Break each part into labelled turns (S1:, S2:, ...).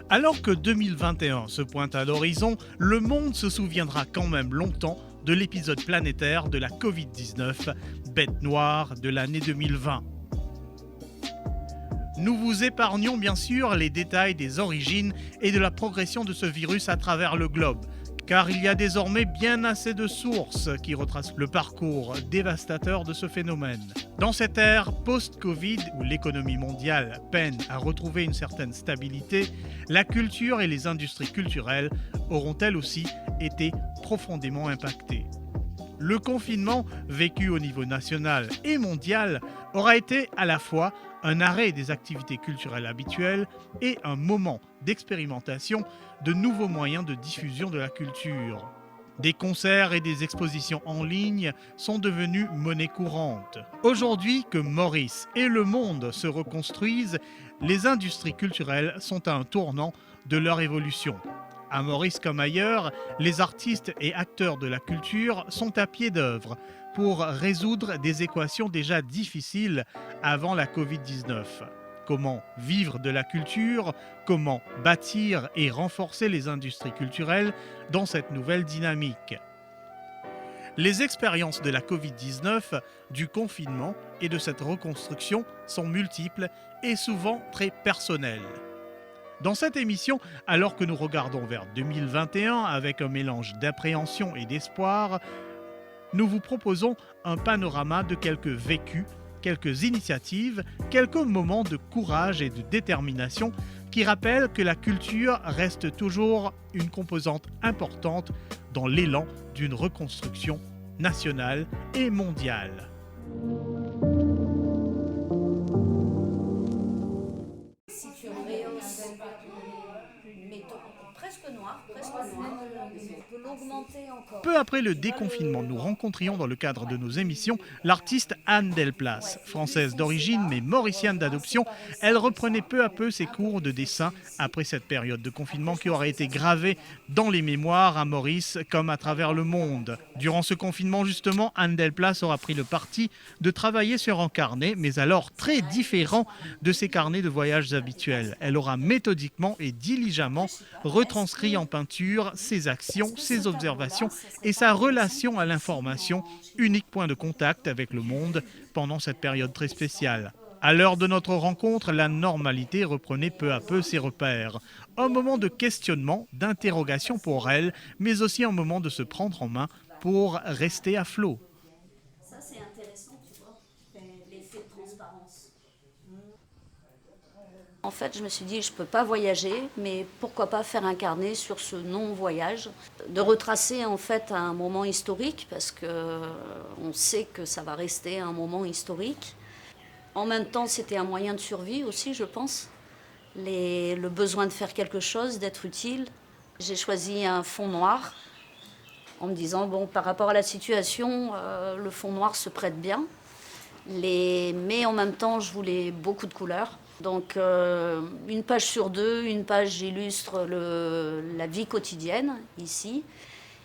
S1: Alors que 2021 se pointe à l'horizon, le monde se souviendra quand même longtemps de l'épisode planétaire de la Covid-19, bête noire de l'année 2020. Nous vous épargnons bien sûr les détails des origines et de la progression de ce virus à travers le globe, car il y a désormais bien assez de sources qui retracent le parcours dévastateur de ce phénomène. Dans cette ère post-Covid, où l'économie mondiale peine à retrouver une certaine stabilité, la culture et les industries culturelles auront elles aussi été profondément impactées. Le confinement, vécu au niveau national et mondial, aura été à la fois un arrêt des activités culturelles habituelles et un moment d'expérimentation de nouveaux moyens de diffusion de la culture. Des concerts et des expositions en ligne sont devenus monnaie courante. Aujourd'hui que Maurice et le monde se reconstruisent, les industries culturelles sont à un tournant de leur évolution. À Maurice comme ailleurs, les artistes et acteurs de la culture sont à pied d'œuvre pour résoudre des équations déjà difficiles avant la Covid-19. Comment vivre de la culture, comment bâtir et renforcer les industries culturelles dans cette nouvelle dynamique. Les expériences de la Covid-19, du confinement et de cette reconstruction sont multiples et souvent très personnelles. Dans cette émission, alors que nous regardons vers 2021 avec un mélange d'appréhension et d'espoir, nous vous proposons un panorama de quelques vécus, quelques initiatives, quelques moments de courage et de détermination qui rappellent que la culture reste toujours une composante importante dans l'élan d'une reconstruction nationale et mondiale.
S2: Si tu rehausses, mettons, presque noir, on peut l'augmenter encore.
S1: Peu après le déconfinement, nous rencontrions dans le cadre de nos émissions l'artiste Anne Delplace. Française d'origine mais mauricienne d'adoption, elle reprenait peu à peu ses cours de dessin après cette période de confinement qui aurait été gravée dans les mémoires à Maurice comme à travers le monde. Durant ce confinement justement, Anne Delplace aura pris le parti de travailler sur un carnet, mais alors très différent de ses carnets de voyage habituels. Elle aura méthodiquement et diligemment retranscrit en peinture ses actions, ses observations et sa relation à l'information, unique point de contact avec le monde pendant cette période très spéciale. À l'heure de notre rencontre, la normalité reprenait peu à peu ses repères. Un moment de questionnement, d'interrogation pour elle, mais aussi un moment de se prendre en main pour rester à flot.
S2: Ça, c'est intéressant, tu vois, l'effet de transparence. En fait, je me suis dit, je ne peux pas voyager, mais pourquoi pas faire un carnet sur ce non-voyage, de retracer en fait un moment historique, parce qu'on sait que ça va rester un moment historique. En même temps, c'était un moyen de survie aussi, je pense. Le besoin de faire quelque chose, d'être utile. J'ai choisi un fond noir, en me disant, bon, par rapport à la situation, le fond noir se prête bien. Mais en même temps, je voulais beaucoup de couleurs. Donc, une page sur deux, une page illustre la vie quotidienne, ici.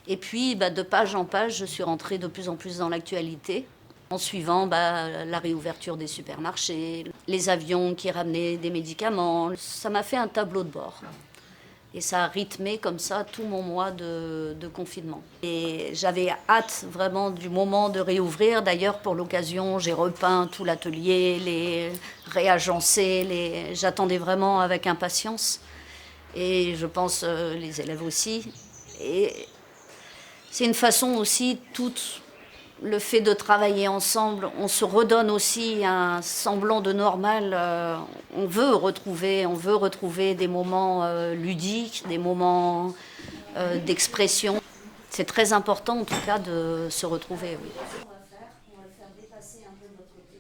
S2: Et puis, de page en page, je suis rentrée de plus en plus dans l'actualité, en suivant la réouverture des supermarchés, les avions qui ramenaient des médicaments. Ça m'a fait un tableau de bord. Et ça a rythmé comme ça tout mon mois de confinement. Et j'avais hâte vraiment du moment de réouvrir. D'ailleurs, pour l'occasion, j'ai repeint tout l'atelier, les réagencé. J'attendais vraiment avec impatience. Et je pense les élèves aussi. Et c'est une façon aussi, le fait de travailler ensemble, on se redonne aussi un semblant de normal. On veut retrouver des moments ludiques, des moments d'expression. C'est très important en tout cas de se retrouver. Oui. On va le faire dépasser un peu de notre côté.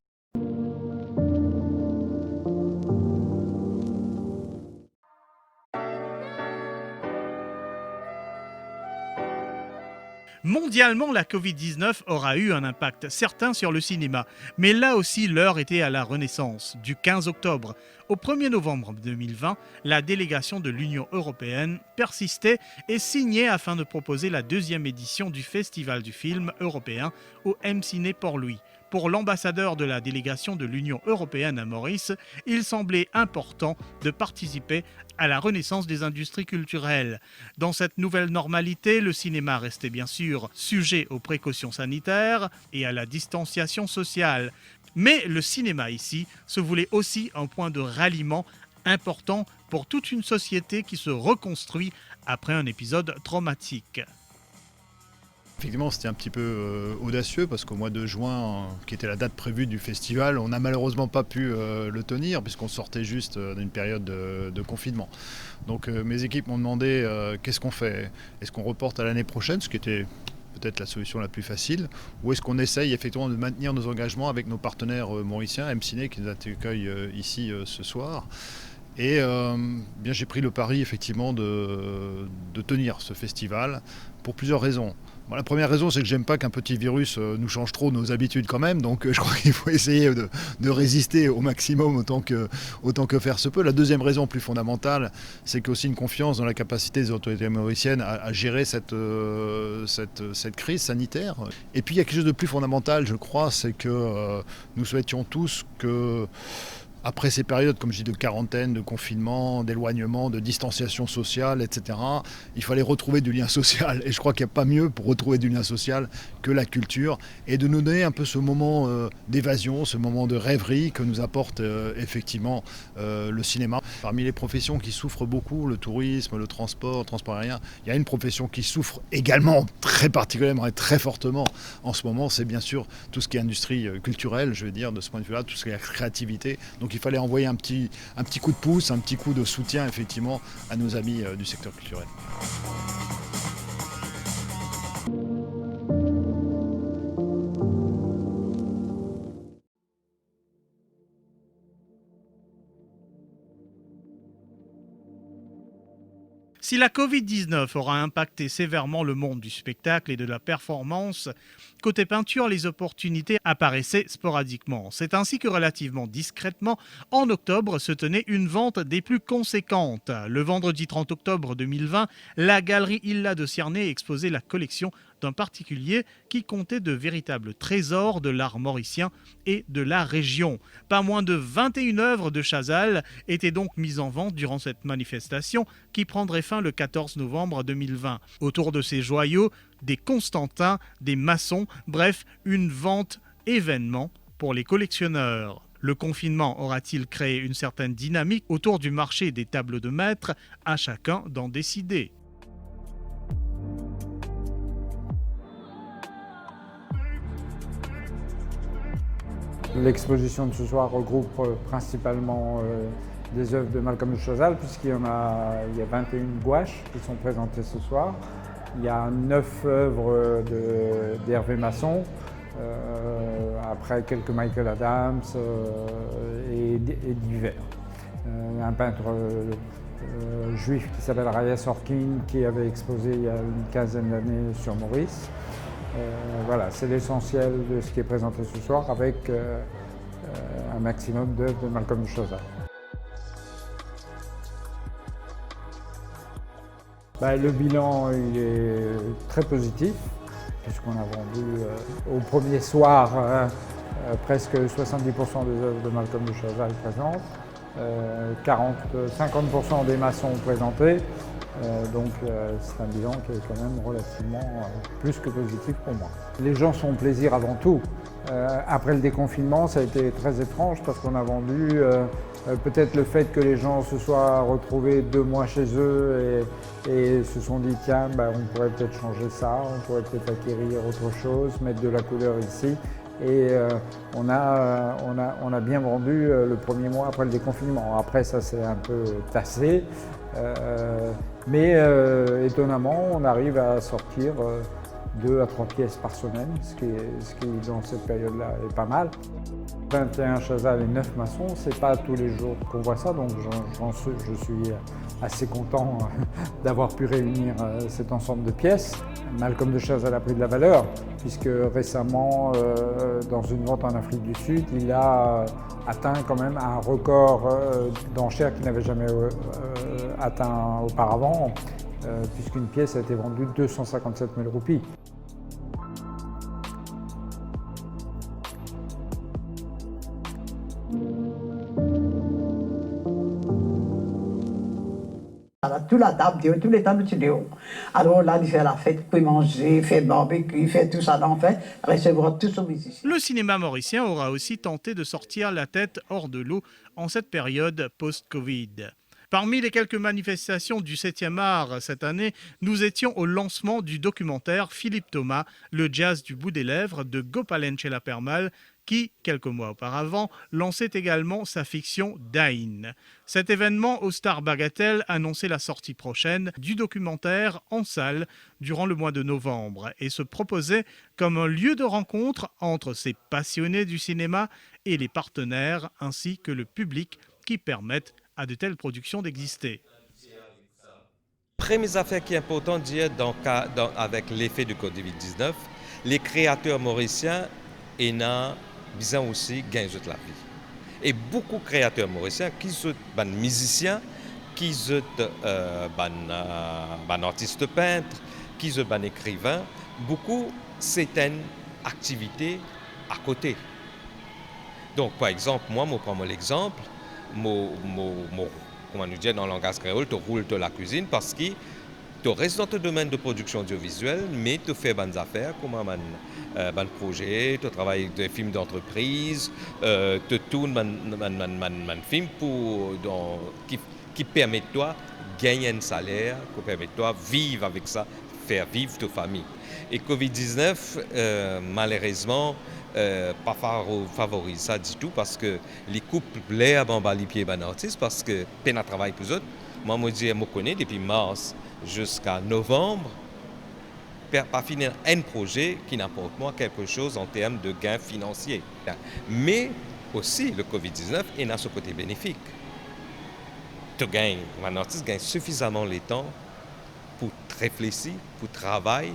S1: Mondialement, la Covid-19 aura eu un impact certain sur le cinéma, mais là aussi l'heure était à la renaissance. Du 15 octobre au 1er novembre 2020, la délégation de l'Union européenne persistait et signait afin de proposer la deuxième édition du Festival du film européen au M-Ciné Port-Louis. Pour l'ambassadeur de la délégation de l'Union européenne à Maurice, il semblait important de participer à la renaissance des industries culturelles. Dans cette nouvelle normalité, le cinéma restait bien sûr sujet aux précautions sanitaires et à la distanciation sociale. Mais le cinéma ici se voulait aussi un point de ralliement important pour toute une société qui se reconstruit après un épisode traumatique.
S3: Effectivement, c'était un petit peu audacieux parce qu'au mois de juin, qui était la date prévue du festival, on n'a malheureusement pas pu le tenir puisqu'on sortait juste d'une période de confinement. Donc mes équipes m'ont demandé qu'est-ce qu'on fait ? Est-ce qu'on reporte à l'année prochaine, ce qui était peut-être la solution la plus facile, ou est-ce qu'on essaye effectivement de maintenir nos engagements avec nos partenaires mauriciens, M-Ciné qui nous accueille ici ce soir. Et bien, j'ai pris le pari effectivement de tenir ce festival pour plusieurs raisons. Bon, la première raison, c'est que j'aime pas qu'un petit virus nous change trop nos habitudes quand même, donc je crois qu'il faut essayer de résister au maximum autant que faire se peut. La deuxième raison plus fondamentale, c'est qu'aussi une confiance dans la capacité des autorités mauriciennes à gérer cette crise sanitaire. Et puis il y a quelque chose de plus fondamental, je crois, c'est que nous souhaitions tous que après ces périodes, comme je dis, de quarantaine, de confinement, d'éloignement, de distanciation sociale, etc., il fallait retrouver du lien social. Et je crois qu'il n'y a pas mieux pour retrouver du lien social que la culture et de nous donner un peu ce moment d'évasion, ce moment de rêverie que nous apporte effectivement le cinéma. Parmi les professions qui souffrent beaucoup, le tourisme, le transport aérien, il y a une profession qui souffre également très particulièrement et très fortement en ce moment, c'est bien sûr tout ce qui est industrie culturelle, je veux dire, de ce point de vue-là, tout ce qui est la créativité. Donc il fallait envoyer un petit coup de pouce, un petit coup de soutien effectivement à nos amis du secteur culturel.
S1: Si la Covid-19 aura impacté sévèrement le monde du spectacle et de la performance, côté peinture, les opportunités apparaissaient sporadiquement. C'est ainsi que relativement discrètement, en octobre, se tenait une vente des plus conséquentes. Le vendredi 30 octobre 2020, la galerie Illa de Cernay exposait la collection d'un particulier qui comptait de véritables trésors de l'art mauricien et de la région. Pas moins de 21 œuvres de Chazal étaient donc mises en vente durant cette manifestation qui prendrait fin le 14 novembre 2020. Autour de ces joyaux, des Constantins, des maçons, bref, une vente événement pour les collectionneurs. Le confinement aura-t-il créé une certaine dynamique autour du marché des tables de maître ? À chacun d'en décider.
S4: L'exposition de ce soir regroupe principalement des œuvres de Malcolm Chazal, puisqu'il y a 21 gouaches qui sont présentées ce soir. Il y a 9 œuvres d'Hervé Masson, après quelques Michael Adams et divers. Un peintre juif qui s'appelle Raya Sorkin, qui avait exposé il y a une quinzaine d'années sur Maurice. Voilà, c'est l'essentiel de ce qui est présenté ce soir avec un maximum d'œuvres de Malcolm Chazal. Le bilan il est très positif puisqu'on a vendu au premier soir presque 70% des œuvres de Malcolm Chazal présentes, 50% des maçons présentés. Donc c'est un bilan qui est quand même relativement plus que positif pour moi. Les gens sont plaisir avant tout. Après le déconfinement, ça a été très étrange parce qu'on a vendu peut-être le fait que les gens se soient retrouvés 2 mois chez eux et se sont dit tiens, on pourrait peut-être changer ça, on pourrait peut-être acquérir autre chose, mettre de la couleur ici. Et on a bien vendu le premier mois après le déconfinement. Après ça s'est un peu tassé. Mais étonnamment, on arrive à sortir 2 à 3 pièces par semaine, ce qui dans cette période-là est pas mal. 21 Chazal et 9 maçons, c'est pas tous les jours qu'on voit ça, donc je suis assez content d'avoir pu réunir cet ensemble de pièces. Malcolm de Chazal a pris de la valeur, puisque récemment, dans une vente en Afrique du Sud, il a atteint quand même un record d'enchères qu'il n'avait jamais atteint auparavant, puisqu'une pièce a été vendue 257 000 roupies.
S5: Toute la table, tous les tables étaient dehors. Alors là, il fait la fête, puis manger, faire barbecue, faire tout ça en fait, recevoir tous aux musiciens.
S1: Le cinéma mauricien aura aussi tenté de sortir la tête hors de l'eau en cette période post-Covid. Parmi les quelques manifestations du 7e art cette année, nous étions au lancement du documentaire Philippe Thomas, le jazz du bout des lèvres de Gopalen Chelapermal, qui, quelques mois auparavant, lançait également sa fiction Daïn. Cet événement au Star Bagatelle annonçait la sortie prochaine du documentaire en salle durant le mois de novembre et se proposait comme un lieu de rencontre entre ces passionnés du cinéma et les partenaires ainsi que le public qui permettent à de telles productions d'exister.
S6: Première affaire qui est importante dire avec l'effet du Covid-19, les créateurs mauriciens ont besoin aussi de gagner de la vie. Et beaucoup de créateurs mauriciens, qui sont des musiciens, qui sont des artistes peintres, qui sont des écrivains, beaucoup c'est une activité à côté. Donc par exemple, moi, je prends l'exemple, comment nous dire dans le langage créole, tu roules de la cuisine parce que tu restes dans ton domaine de production audiovisuelle, mais tu fais bonnes affaires comme un projet, tu travailles des films d'entreprise, tu tournes un film qui permet de toi gagner un salaire, qui permet de toi vivre avec ça, faire vivre ta famille. Et Covid-19, malheureusement, pas favorise ça du tout parce que les couples voulaient avoir les pieds d'un artiste parce que peine à travailler pour eux. Moi, je connais depuis mars jusqu'à novembre, pas finir un projet qui n'apporte moi quelque chose en termes de gains financiers. Mais aussi, le Covid-19 est dans ce côté bénéfique. Un artiste gagne suffisamment le temps pour réfléchir, pour travailler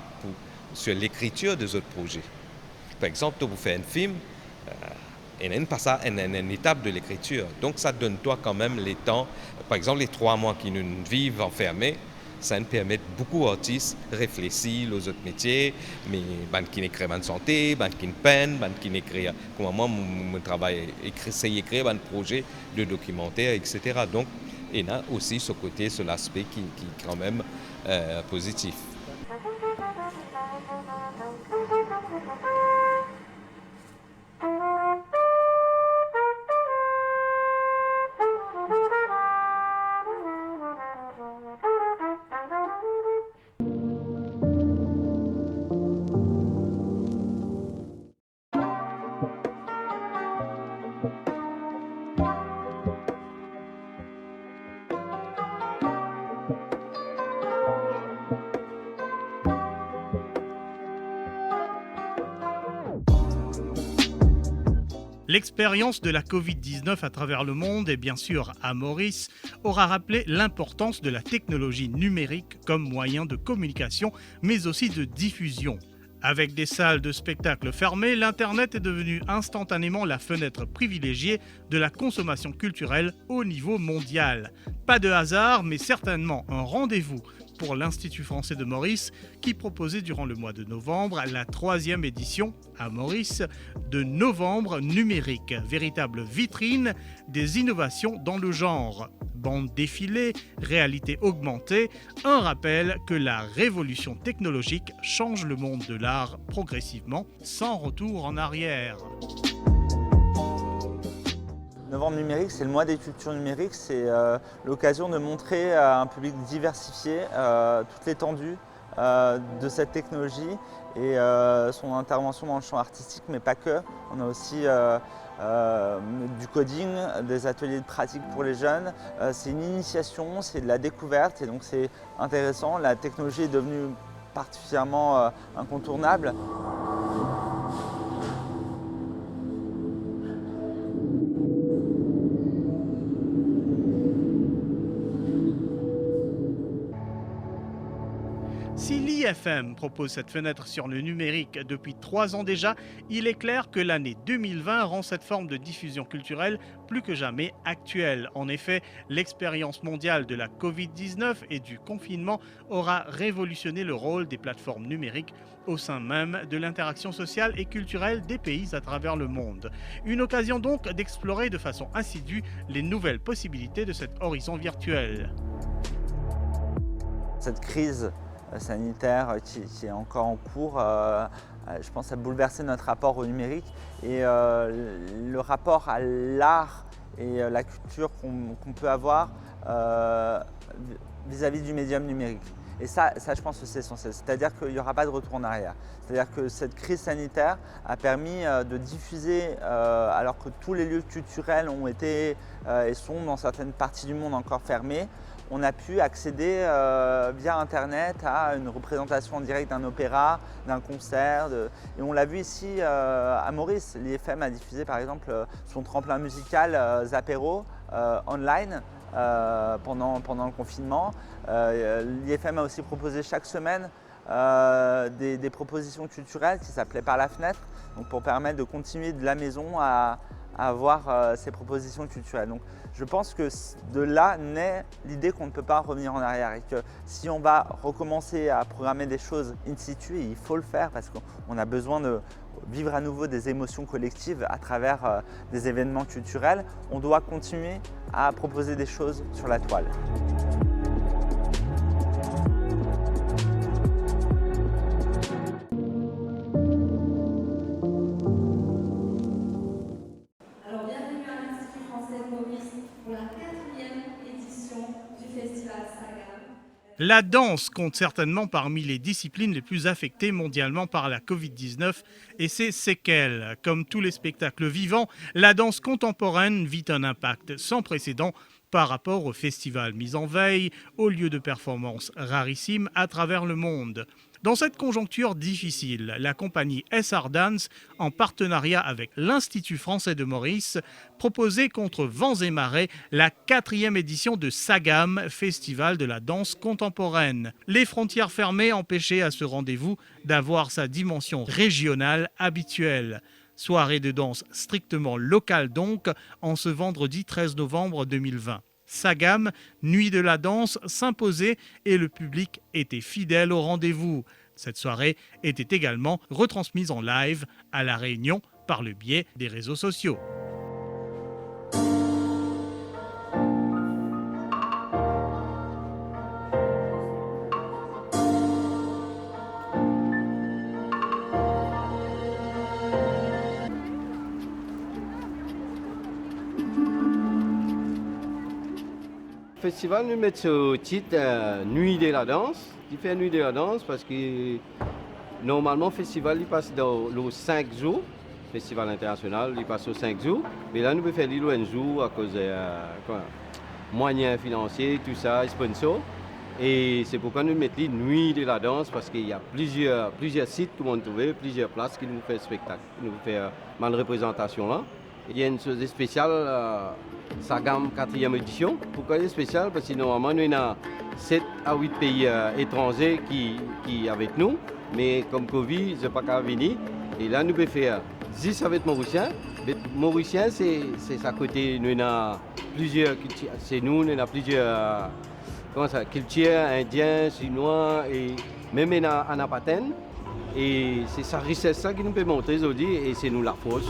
S6: sur l'écriture des autres projets. Par exemple, vous faites un film, il y a une étape de l'écriture. Donc, ça donne toi quand même les temps. Par exemple, les 3 mois qui nous vivent enfermés, ça nous permet beaucoup d'artistes de réfléchir aux autres métiers, mais qui écrivent en santé, qui peignent, qui écrivent. Comme moi, mon travail, c'est écrire un projet de documentaire, etc. Donc, il y a aussi ce côté, l'aspect qui est quand même positif.
S1: L'expérience de la Covid-19 à travers le monde et bien sûr à Maurice aura rappelé l'importance de la technologie numérique comme moyen de communication mais aussi de diffusion. Avec des salles de spectacle fermées, l'Internet est devenu instantanément la fenêtre privilégiée de la consommation culturelle au niveau mondial. Pas de hasard, mais certainement un rendez-vous pour l'Institut français de Maurice qui proposait durant le mois de novembre la 3e édition à Maurice de Novembre numérique, véritable vitrine des innovations dans le genre. Bande défilée, réalité augmentée, un rappel que la révolution technologique change le monde de l'art progressivement, sans retour en arrière.
S7: Novembre numérique, c'est le mois des cultures numériques, c'est l'occasion de montrer à un public diversifié toute l'étendue de cette technologie et son intervention dans le champ artistique, mais pas que. On a aussi du coding, des ateliers de pratique pour les jeunes. C'est une initiation, c'est de la découverte et donc c'est intéressant. La technologie est devenue particulièrement incontournable.
S1: Si l'IFM propose cette fenêtre sur le numérique depuis 3 ans déjà, il est clair que l'année 2020 rend cette forme de diffusion culturelle plus que jamais actuelle. En effet, l'expérience mondiale de la Covid-19 et du confinement aura révolutionné le rôle des plateformes numériques au sein même de l'interaction sociale et culturelle des pays à travers le monde. Une occasion donc d'explorer de façon assidue les nouvelles possibilités de cet horizon virtuel.
S7: Cette crise sanitaire qui est encore en cours, je pense, a bouleversé notre rapport au numérique et le rapport à l'art et la culture qu'on peut avoir vis-à-vis du médium numérique. Et ça, je pense que c'est essentiel, c'est-à-dire qu'il n'y aura pas de retour en arrière. C'est-à-dire que cette crise sanitaire a permis de diffuser, alors que tous les lieux culturels ont été et sont dans certaines parties du monde encore fermés, on a pu accéder via Internet à une représentation en direct d'un opéra, d'un concert. Et on l'a vu ici à Maurice. L'IFM a diffusé par exemple son tremplin musical Zapero online pendant le confinement. L'IFM a aussi proposé chaque semaine des propositions culturelles qui s'appelaient Par la fenêtre, donc pour permettre de continuer de la maison à avoir ces propositions culturelles. Donc, je pense que de là naît l'idée qu'on ne peut pas revenir en arrière et que si on va recommencer à programmer des choses in situ, et il faut le faire parce qu'on a besoin de vivre à nouveau des émotions collectives à travers des événements culturels, on doit continuer à proposer des choses sur la toile.
S1: La danse compte certainement parmi les disciplines les plus affectées mondialement par la Covid-19 et ses séquelles. Comme tous les spectacles vivants, la danse contemporaine vit un impact sans précédent par rapport aux festivals mis en veille, aux lieux de performance rarissimes à travers le monde. Dans cette conjoncture difficile, la compagnie SR Dance, en partenariat avec l'Institut français de Maurice, proposait contre vents et marées la 4e édition de SAGAM, Festival de la danse contemporaine. Les frontières fermées empêchaient à ce rendez-vous d'avoir sa dimension régionale habituelle. Soirée de danse strictement locale donc, en ce vendredi 13 novembre 2020. SAGAM, Nuit de la danse, s'imposait et le public était fidèle au rendez-vous. Cette soirée était également retransmise en live à La Réunion par le biais des réseaux sociaux.
S8: Le festival nous met ce titre Nuit de la danse. Il fait Nuit de la danse parce que normalement le festival il passe dans les 5 jours. Le festival international il passe aux 5 jours. Mais là nous pouvons faire l'île un jour à cause des moyens financiers, tout ça, sponsors. Et c'est pourquoi nous mettons les Nuit de la danse parce qu'il y a plusieurs sites que nous trouver, plusieurs places qui nous font spectacle, qui nous font mal représentation là. Il y a une chose spéciale, SAGAM 4e édition. Pourquoi elle est spéciale? Parce que normalement, nous avons 7 à 8 pays étrangers qui sont avec nous. Mais comme Covid, ils n'ont pas qu'à venir. Et là, nous pouvons faire 10 avec Mauriciens. Les Mauriciens, c'est à côté, nous avons plusieurs cultures. C'est nous avons plusieurs cultures, indiens, chinois et même en Anapaten. Et c'est sa richesse qui nous peut montrer aujourd'hui et c'est nous la force.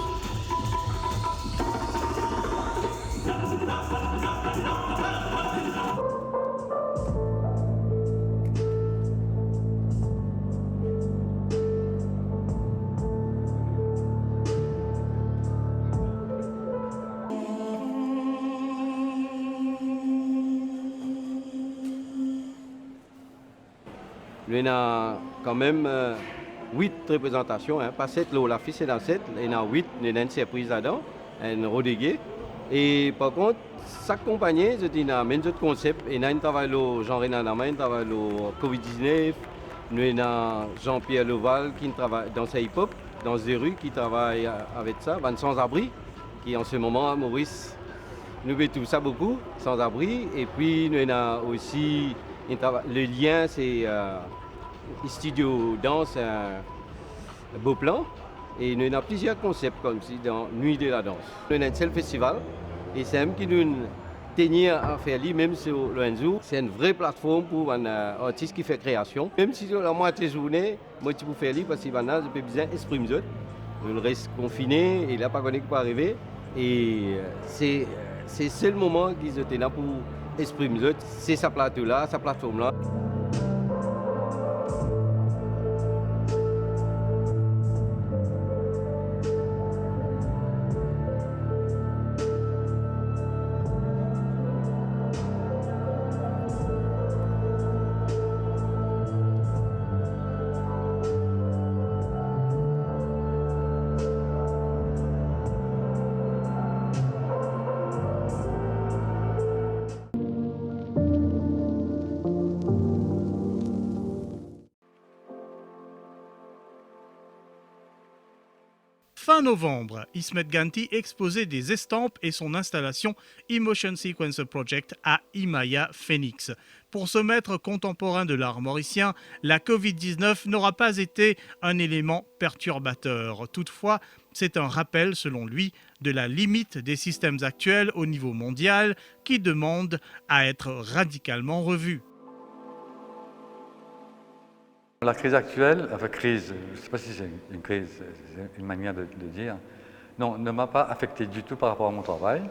S8: Il y a quand même 8 représentations, pas 7, la fiche est dans 7, il y en a 8, il y a une surprise là-dedans, un rodégué. Et par contre, chaque compagnie, il y a un concept, il y a un travail au genre, il y a un travail au Covid-19, Nous avons Jean-Pierre Loval qui travaille dans sa hip-hop, dans des rues, qui travaille avec ça, sans-abri, qui en ce moment à Maurice, nous fait tout ça beaucoup, sans-abri. Et puis nous avons aussi, le lien, c'est studio danse, un beau plan. Et nous avons plusieurs concepts comme ça dans Nuit de la danse. Nous avons un seul festival et c'est un qui nous tenir à faire même sur Lorenzo. C'est une vraie plateforme pour un artiste qui fait création. Même si la moitié journée, moi tu peux faire parce que je peux bien exprimer. On reste confiné et là pas connaître quoi arriver. Et c'est le seul moment qu'ils étaient là pour exprimer. C'est sa plateau-là, sa plateforme-là.
S1: Fin novembre, Ismet Ganti exposait des estampes et son installation Emotion Sequencer Project à Imaya Phoenix. Pour ce maître contemporain de l'art mauricien, la Covid-19 n'aura pas été un élément perturbateur. Toutefois, c'est un rappel, selon lui, de la limite des systèmes actuels au niveau mondial qui demandent à être radicalement revus.
S9: La crise actuelle, enfin crise, je ne sais pas si c'est une crise, c'est une manière de dire, non, ne m'a pas affecté du tout par rapport à mon travail,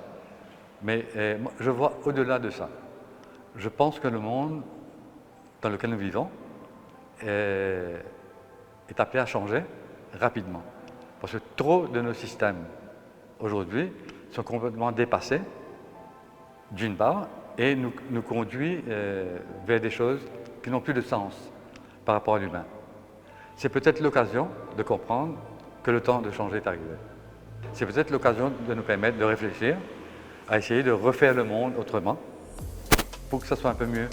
S9: mais je vois au-delà de ça. Je pense que le monde dans lequel nous vivons est appelé à changer rapidement. Parce que trop de nos systèmes aujourd'hui sont complètement dépassés, d'une part, et nous conduisent vers des choses qui n'ont plus de sens par rapport à l'humain. C'est peut-être l'occasion de comprendre que le temps de changer est arrivé. C'est peut-être l'occasion de nous permettre de réfléchir, à essayer de refaire le monde autrement, pour que ça soit un peu mieux.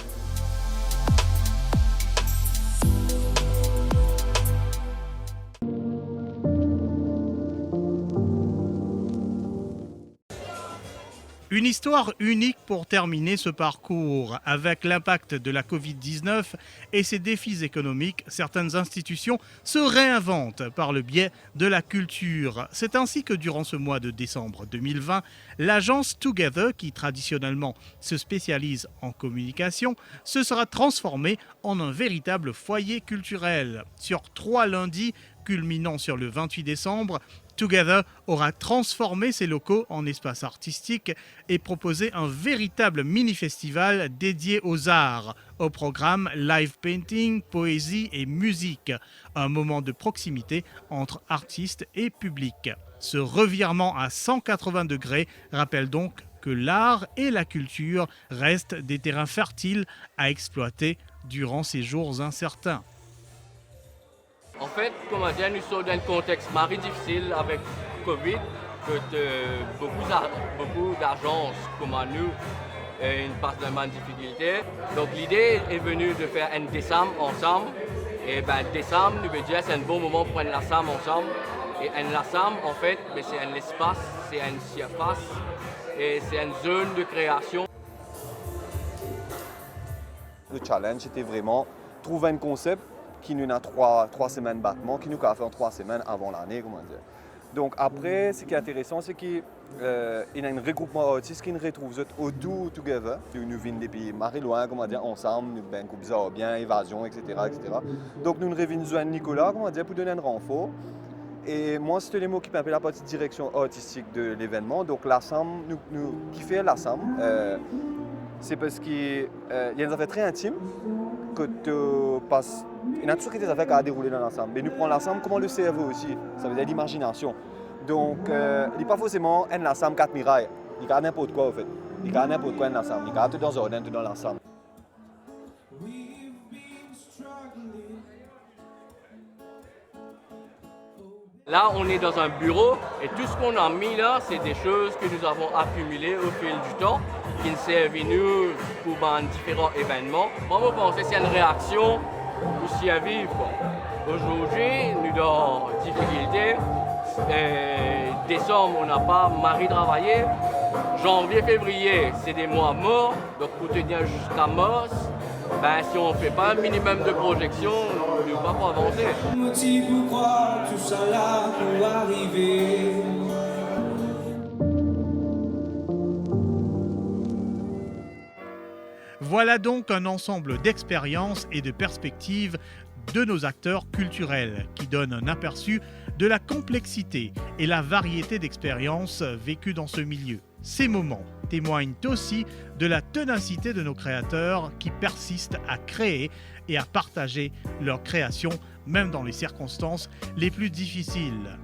S1: Une histoire unique pour terminer ce parcours. Avec l'impact de la Covid-19 et ses défis économiques, certaines institutions se réinventent par le biais de la culture. C'est ainsi que durant ce mois de décembre 2020, l'agence Together, qui traditionnellement se spécialise en communication, se sera transformée en un véritable foyer culturel. Sur 3 lundis, culminant sur le 28 décembre, Together aura transformé ses locaux en espaces artistiques et proposé un véritable mini-festival dédié aux arts, au programme live painting, poésie et musique, un moment de proximité entre artistes et public. Ce revirement à 180 degrés rappelle donc que l'art et la culture restent des terrains fertiles à exploiter durant ces jours incertains.
S10: En fait, comment dire, nous sommes dans un contexte très difficile avec Covid, que beaucoup d'agences comme nous passent dans une difficulté. Donc l'idée est venue de faire un décembre ensemble. Et décembre, nous veut dire c'est un bon moment pour un ensemble ensemble. Et un ensemble, en fait, c'est un espace, c'est une surface et c'est une zone de création.
S11: Le challenge était vraiment trouver un concept qui nous a 3 semaines de battement, qui nous a fait en 3 semaines avant l'année, comment dire. Donc après, ce qui est intéressant, c'est qu'il y a un regroupement d'artistes qui nous retrouve autour, together. Nous venons des pays très loin, comment dire, ensemble, nous ben comme bien, évasion, etc., etc. Donc nous revenons à Nicolas, comment dire, pour donner un renfort. Et moi, c'était les mots qui m'appellent la partie direction artistique de l'événement. Donc l'ensemble, qui fait l'ensemble, c'est parce qu'il y a des affaires très intimes que tu passes. Il y a toujours des affaires qui ont déroulé dans l'ensemble. Mais nous prenons l'ensemble comme le cerveau aussi. Ça veut dire l'imagination. Donc, il n'est pas forcément un ensemble 4 mirailles. Il y a n'importe quoi, en fait. Il y a n'importe quoi un ensemble. Il y a tout dans l'ordre, tout dans l'ensemble.
S10: Là, on est dans un bureau et tout ce qu'on a mis là, c'est des choses que nous avons accumulées au fil du temps, qui nous servent nous pour différents événements. Moi, je pense que c'est une réaction aussi à vivre. Aujourd'hui, nous dans difficulté. Décembre, on n'a pas mari travaillé. Janvier, février, c'est des mois morts. Donc pour tenir jusqu'à mars, si on ne fait pas un minimum de projection, on ne va pas avancer.
S12: Motif pour croire tout ça là pour arriver.
S1: Voilà donc un ensemble d'expériences et de perspectives de nos acteurs culturels qui donnent un aperçu de la complexité et la variété d'expériences vécues dans ce milieu. Ces moments témoignent aussi de la ténacité de nos créateurs qui persistent à créer et à partager leurs créations, même dans les circonstances les plus difficiles.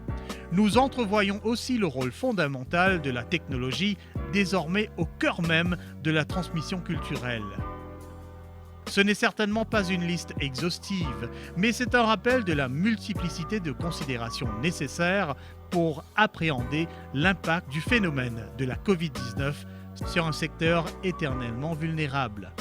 S1: Nous entrevoyons aussi le rôle fondamental de la technologie, désormais au cœur même de la transmission culturelle. Ce n'est certainement pas une liste exhaustive, mais c'est un rappel de la multiplicité de considérations nécessaires pour appréhender l'impact du phénomène de la Covid-19 sur un secteur éternellement vulnérable.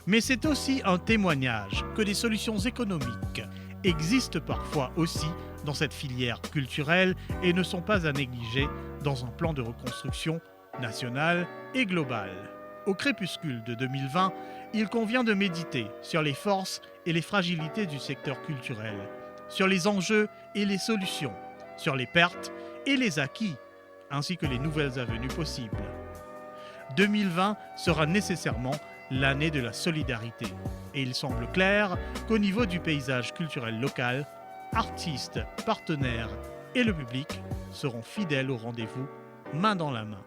S1: Mais c'est aussi un témoignage que des solutions économiques existent parfois aussi dans cette filière culturelle et ne sont pas à négliger dans un plan de reconstruction national et global. Au crépuscule de 2020, il convient de méditer sur les forces et les fragilités du secteur culturel, sur les enjeux et les solutions, sur les pertes et les acquis, ainsi que les nouvelles avenues possibles. 2020 sera nécessairement l'année de la solidarité, et il semble clair qu'au niveau du paysage culturel local, artistes, partenaires et le public seront fidèles au rendez-vous, main dans la main.